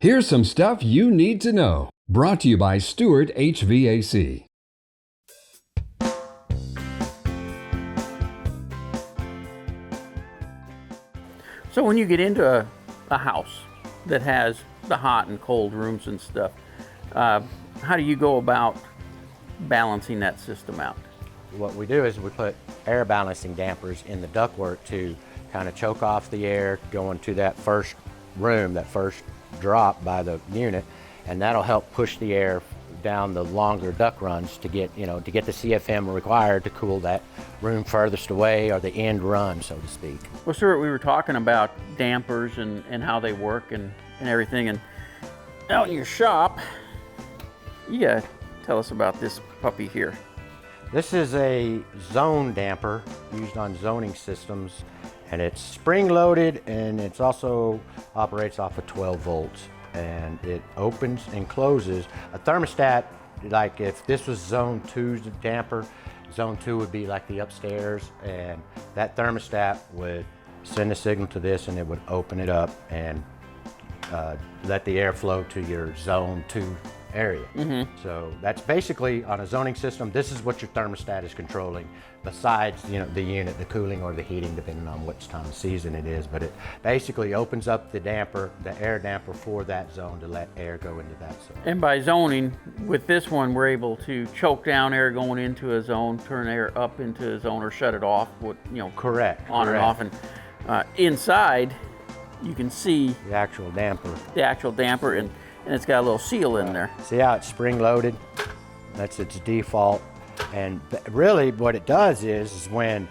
Here's some stuff you need to know. Brought to you by Stuart HVAC. So when you get into a house that has the hot and cold rooms and stuff, how do you go about balancing that system out? What we do is we put air balancing dampers in the ductwork to kind of choke off the air going to that first room, that first drop by the unit, and that'll help push the air down the longer duct runs to get, the CFM required to cool that room furthest away, or the end run, so to speak. Well, Stuart, we were talking about dampers and how they work and everything, and out in your shop, you gotta tell us about this puppy here. This is a zone damper used on zoning systems, and it's spring loaded, and it's also operates off of 12 volts, and it opens and closes. A thermostat, like if this was zone 2's damper, zone 2 would be like the upstairs, and that thermostat would send a signal to this, and it would open it up and let the air flow to your zone 2 area. So that's basically, on a zoning system, this is what your thermostat is controlling, besides the unit, the cooling or the heating, depending on which time of season it is. But it basically opens up the damper, the air damper for that zone, to let air go into that zone. And by zoning, with this one, we're able to choke down air going into a zone, turn air up into a zone, or shut it off with, Correct. on and off. And inside, you can see The actual damper, and it's got a little seal in there. See how it's spring loaded? That's its default. And really what it does is when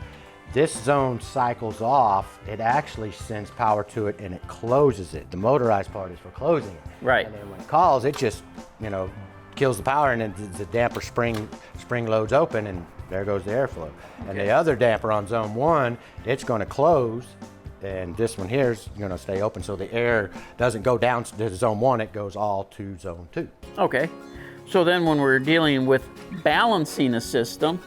this zone cycles off, it actually sends power to it and it closes it. The motorized part is for closing it. Right. And then when it calls, it just, kills the power, and then the damper spring loads open, and there goes the airflow. Okay. And the other damper on zone 1, it's going to close, and this one here is going to stay open, so the air doesn't go down to zone 1, it goes all to zone 2. Okay. So then when we're dealing with balancing a system,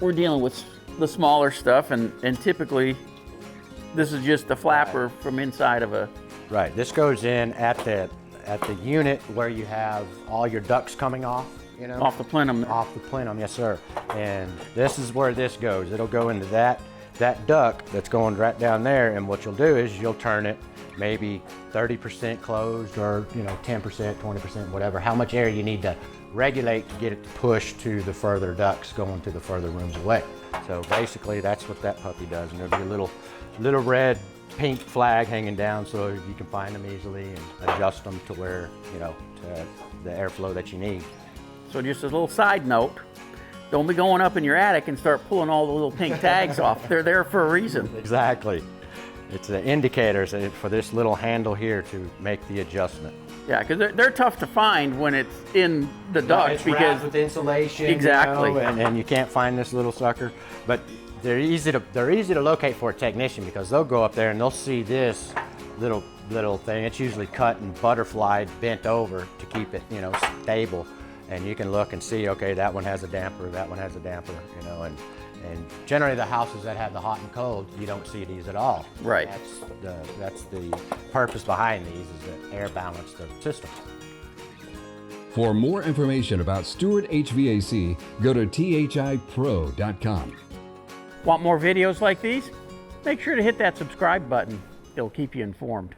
we're dealing with the smaller stuff, and typically this is just a flapper from inside of a... Right, this goes in at the unit where you have all your ducts coming off, Off the plenum. Off the plenum, yes sir. And this is where this goes. It'll go into that duct that's going right down there, and what you'll do is you'll turn it maybe 30% closed, or 10%, 20%, whatever, how much air you need to regulate to get it to push to the further ducts going to the further rooms away. So basically that's what that puppy does, and there'll be a little red pink flag hanging down so you can find them easily and adjust them to where, to the airflow that you need. So just a little side note, don't be going up in your attic and start pulling all the little pink tags off. They're there for a reason. Exactly. It's the indicators for this little handle here to make the adjustment. Yeah, because they're tough to find when it's in the duct. It's wrapped with insulation. Exactly. And you can't find this little sucker. But they're easy to locate for a technician, because they'll go up there and they'll see this little thing. It's usually cut and butterflied, bent over to keep it, stable. And you can look and see, okay, that one has a damper, that one has a damper, and generally the houses that have the hot and cold, you don't see these at all. Right. That's the purpose behind these, is to air balance the system. For more information about Stuart HVAC, go to thipro.com. Want more videos like these? Make sure to hit that subscribe button. It'll keep you informed.